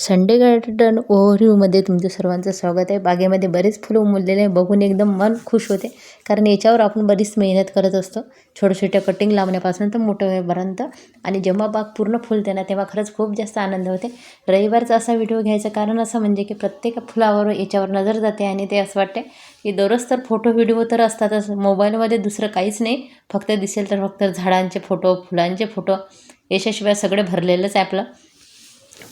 Sunday garden ओव्हरव्ह्यूमध्ये तुमचं सर्वांचं स्वागत आहे. बागेमध्ये बरेच फुलं उमललेले बघून एकदम मन खुश होते, कारण याच्यावर आपण बरीच मेहनत करत असतो, छोट्या कटिंग लावण्यापासून तर मोठं होईपर्यंत. आणि जेव्हा बाग पूर्ण फुलते ना, तेव्हा खरंच खूप जास्त आनंद होते. रविवारचा असा व्हिडिओ घ्यायचं कारण असं म्हणजे की प्रत्येक फुलावर याच्यावर नजर जाते आणि ते असं वाटते की दररोज तर फोटो व्हिडिओ तर असतातच, मोबाईलमध्ये दुसरं काहीच नाही, फक्त दिसेल तर फक्त झाडांचे फोटो, फुलांचे फोटो, याच्याशिवाय सगळे भरलेलंच आहे आपलं.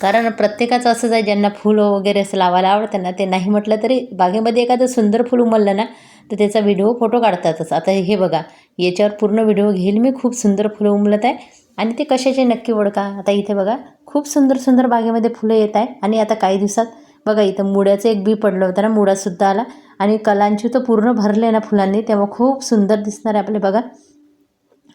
कारण प्रत्येकाचं असंच आहे, ज्यांना फुलं वगैरे असं लावायला आवडतं ना, ते नाही म्हटलं तरी बागेमध्ये एखादं सुंदर फूल उमललं ना, तर त्याचा व्हिडिओ फोटो काढतातच. आता हे बघा, याच्यावर पूर्ण व्हिडिओ घेईल मी. खूप सुंदर फुलं उमलत आहे आणि ते कशाचे नक्की ओळखा. आता इथे बघा, खूप सुंदर सुंदर बागेमध्ये फुलं येत आहे. आणि आता काही दिवसात बघा, इथं मुळ्याचं एक बी पडलं होतं ना, मुळासुद्धा आला आणि कलांची तर पूर्ण भरले ना फुलांनी, तेव्हा खूप सुंदर दिसणार आहे आपले. बघा,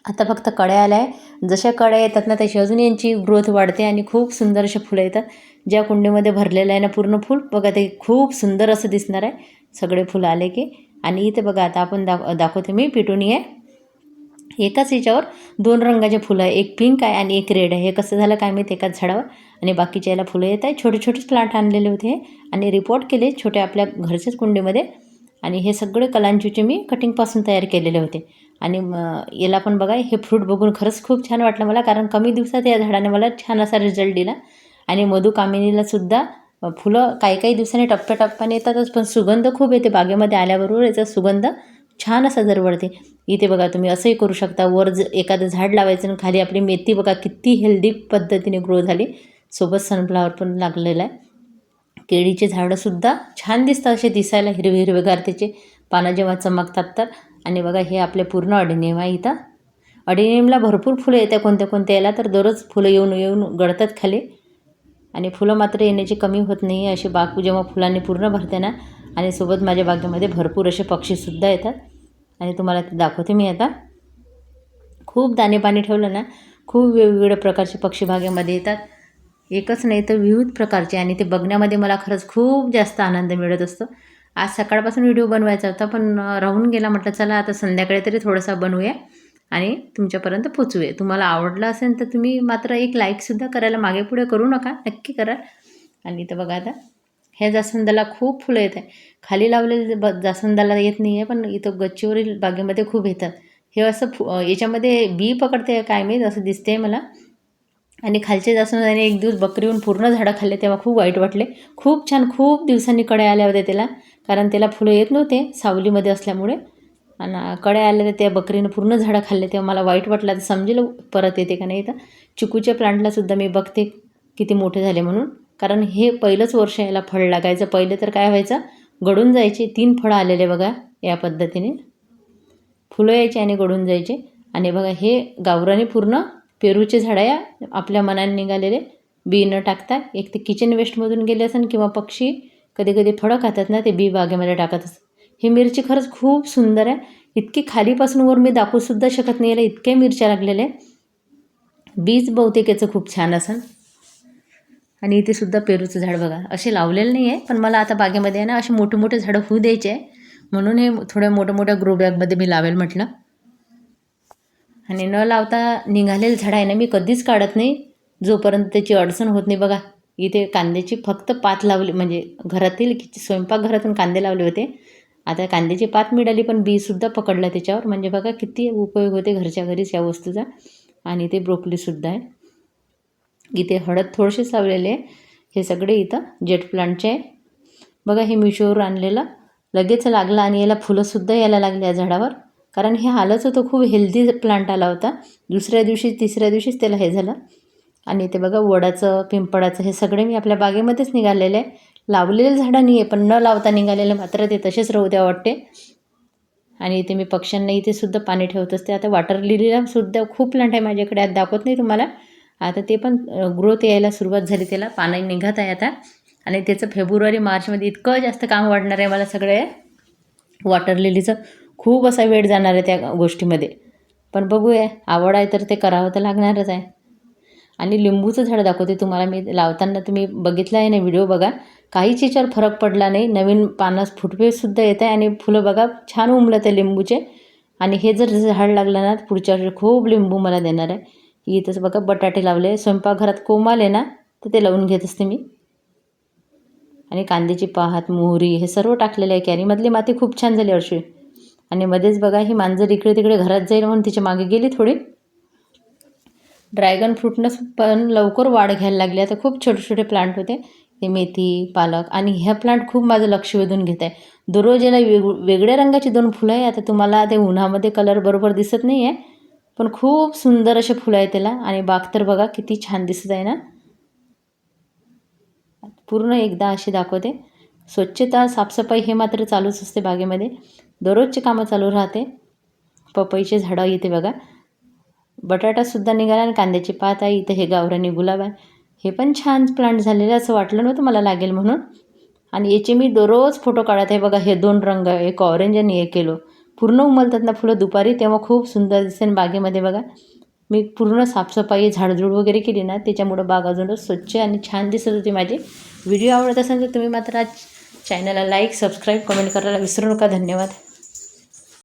आता फक्त कळ्या आल्या आहे. जशा कळ्या येतात ना, तशी अजून यांची ग्रोथ वाढते आणि खूप सुंदर असे फुलं येतात. ज्या कुंडीमध्ये भरलेलं आहे ना पूर्ण फूल, बघा ते खूप सुंदर असं दिसणार आहे सगळे फुलं आले की. आणि इथे बघा, आता आपण दाखवते मी पिटुनिया. एकाच याच्यावर दोन रंगाचे फुलं आहे, एक पिंक आहे आणि एक रेड आहे. हे कसं झालं काय माहीत एकाच झाडावर. आणि बाकीच्या याला फुलं येत आहे. छोटे छोटेच प्लांट आणलेले होते आणि रिपोर्ट केले छोटे आपल्या घरच्याच कुंडीमध्ये. आणि हे सगळे कलांचूचे मी कटिंगपासून तयार केलेले होते. आणि याला पण बघा, हे फ्रूट बघून खरंच खूप छान वाटलं मला, कारण कमी दिवसात या झाडाने मला छान असा रिझल्ट दिला. आणि मधुकामिनीलासुद्धा फुलं काही काही दिवसांनी टप्प्याटप्प्याने येतातच, पण सुगंध खूप येते बागेमध्ये आल्याबरोबर. याचा सुगंध छान असा दरवळते. इथे बघा, तुम्ही असंही करू शकता, वर एखादं झाड लावायचं आणि खाली आपली मेथी बघा किती हेल्दी पद्धतीने ग्रो झाली. सोबत सनफ्लावर पण लागलेला आहे. केळीचे झाडंसुद्धा छान दिसतात, असे दिसायला हिरवे हिरवेगार त्याचे पानं जेव्हा चमकतात तर. आणि बघा, हे आपले पूर्ण अडेनियम आहे. इथं अडेनियमला भरपूर फुलं येतात कोणत्या कोणत्या याला, तर दररोज फुलं येऊन येऊन गळतात खाली. आणि फुलं मात्र येण्याची कमी होत नाही. अशी बाग जेव्हा फुलांनी पूर्ण भरते ना, आणि सोबत माझ्या बागेमध्ये भरपूर असे पक्षीसुद्धा येतात. आणि तुम्हाला ते दाखवते मी आता. खूप दाणे पाणी ठेवलं ना, खूप वेगवेगळ्या प्रकारचे पक्षी बागेमध्ये येतात, एकच नाही तर विविध प्रकारचे. आणि ते बघण्यामध्ये मला खरंच खूप जास्त आनंद मिळत असतो. आज सकाळपासून व्हिडिओ बनवायचा होता, पण राहून गेला. म्हटलं चला आता संध्याकाळी तरी थोडासा बनवूया आणि तुमच्यापर्यंत पोचवूया. तुम्हाला आवडलं असेल तर तुम्ही मात्र एक लाईकसुद्धा करायला मागे पुढे करू नका, नक्की करा. आणि इथं बघा, आता ह्या जास्वंदाला खूप फुलं येत आहे. खाली लावलेले जास्वंदाला येत नाही आहे, पण इथं गच्चीवरील बागेमध्ये खूप येतात. हे असं याच्यामध्ये बी पकडते काय माहीत, असं दिसते मला. आणि खालचे जास्वंदाने एक दिवस बकरी येऊन पूर्ण झाडं खाल्ले, तेव्हा खूप वाईट वाटले. खूप छान, खूप दिवसांनी कळ्या आल्या होत्या त्याला, कारण त्याला फुलं येत नव्हते सावलीमध्ये असल्यामुळे. आणि कळ्या आल्या तर त्या बकरीनं पूर्ण झाडं खाल्ले, तेव्हा मला वाईट वाटलं. तर समजेल परत येते का नाही. तर चिकूच्या प्लांटलासुद्धा मी बघते किती मोठे झाले म्हणून, कारण हे पहिलंच वर्ष याला फळ लागायचं. पहिले तर काय व्हायचं, गळून जायचे. 3 फळं आलेले बघा, या पद्धतीने फुलं यायचे आणि गळून जायचे. आणि बघा, हे गावरानी पूर्ण पेरूचे झाडं आहे, आपल्या मनाने निघालेले, बी न टाकता. एक ते किचन वेस्टमधून गेले असेल किंवा पक्षी कधी कधी फळं खातात ना, ते बी बागेमध्ये टाकत असतात. ही मिरची खरंच खूप सुंदर आहे. इतकी खालीपासून वर मी दाखवूसुद्धा शकत नाही याला, इतक्या मिरच्या लागलेल्या आहे. बीज बहुतेक याचं खूप छान असेल. आणि इथे सुद्धा पेरूचं झाड बघा, असे लावलेलं नाही आहे, पण मला आता बागेमध्ये आहे ना असे मोठे मोठे झाडं होऊ द्यायचे आहे, म्हणून हे थोड्या मोठ्या मोठ्या ग्रो बॅगमध्ये मी लावेल म्हटलं. आणि न लावता निघालेलं झाड आहे ना, मी कधीच काढत नाही जोपर्यंत त्याची अडचण होत नाही. बघा, इथे कांद्याची फक्त पात लावली, म्हणजे घरातील स्वयंपाकघरातून कांदे लावले होते. आता कांद्याची पात मिळाली, पण बीसुद्धा पकडलं त्याच्यावर. म्हणजे बघा किती उपयोग होते घरच्या घरीच या वस्तूचा. आणि ते ब्रोकलीसुद्धा आहे. इथे हळद थोडेसेच लावलेले आहे. हे सगळे इथं जेट प्लांटचे आहे. बघा, हे मिशोवर आणलेलं लगेच लागलं आणि याला फुलंसुद्धा यायला लागले या झाडावर, कारण हे आलंच होतं. खूप हेल्दी प्लांट आला होता. दुसऱ्या दिवशी तिसऱ्या दिवशीच त्याला हे झालं. आणि ते बघा, वडाचं, पिंपळाचं, हे सगळे मी आपल्या बागेमध्येच निघालेले आहे. लावलेले झाडं नाही आहे, पण न लावता निघालेले मात्र ते तसेच राहू द्या वाटते. आणि इथे मी पक्ष्यांना इथे सुद्धा पाणी ठेवत असते. आता वॉटर लिलीला सुद्धा खूप प्लांट आहे माझ्याकडे, आज दाखवत नाही तुम्हाला. आता ते पण ग्रोथ यायला सुरुवात झाली, त्याला पानं निघत आहे आता. आणि त्याचं फेब्रुवारी मार्चमध्ये इतकं जास्त काम वाढणार आहे मला सगळे. वॉटर लिलीचं खूप असा वेळ जाणार आहे त्या गोष्टीमध्ये, पण बघूया, आवड आहे तर ते करावं तर लागणारच आहे. आणि लिंबूचं झाड दाखवते तुम्हाला मी लावताना, तुम्ही बघितलं आहे ना व्हिडिओ, बघा काहीच याच्यावर फरक पडला नाही. नवीन पानं फुटवेसुद्धा येत आहे आणि फुलं बघा छान उमलत आहे लिंबूचे. आणि हे जर झाड लागलं ना, पुढच्या वर्षी खूप लिंबू मला देणार आहे. इथंच बघा बटाटे लावले, स्वयंपाकघरात कोमाल आहे ना, तर ते लावून घेत असते मी. आणि कांद्याची पात, मोहरी हे सर्व टाकलेलं आहे. कॅरीमधली माती खूप छान झाली हर्षू. आणि मध्येच बघा ही मांजर इकडे तिकडे घरात जाईल म्हणून तिच्या मागे गेली थोडी. ड्रॅगन फ्रूटनं पण लवकर वाढ घ्यायला लागली. आता खूप छोटे छोटे प्लांट होते. हे मेथी, पालक आणि ह्या प्लांट खूप माझं लक्ष वेधून घेत आहे. दररोज याला वेगळ्या रंगाची 2 फुलं आहे. आता तुम्हाला ते उन्हामध्ये कलर बरोबर दिसत नाही आहे, पण खूप सुंदर असे फुलं आहे त्याला. आणि बाग तर बघा किती छान दिसत आहे ना. पूर्ण एकदा अशी दाखवते. स्वच्छता, साफसफाई हे मात्र चालूच असते बागेमध्ये. दररोजचे कामं चालू राहते. पपईचे झाडं इथे बघा, बटाटासुद्धा निघाला आणि कांद्याची पात आहे. इथे हे गावरानी गुलाब आहे. हे पण छान प्लांट झालेले, असं वाटलं नव्हतं मला लागेल म्हणून. आणि याचे मी दररोज फोटो काढत आहे. बघा हे 2 रंग, एक ऑरेंज आणि एक येलो. पूर्ण उमलतात ना फुलं दुपारी, तेव्हा खूप सुंदर दिसेल बागेमध्ये. बघा मी पूर्ण साफसफाई, झाडझूड वगैरे केली ना, त्याच्यामुळं बाग अजूनच स्वच्छ आणि छान दिसत होती माझी. व्हिडिओ आवडत असेल तर तुम्ही मात्र आज चॅनलला लाईक, सबस्क्राईब, कमेंट करायला विसरू नका. धन्यवाद.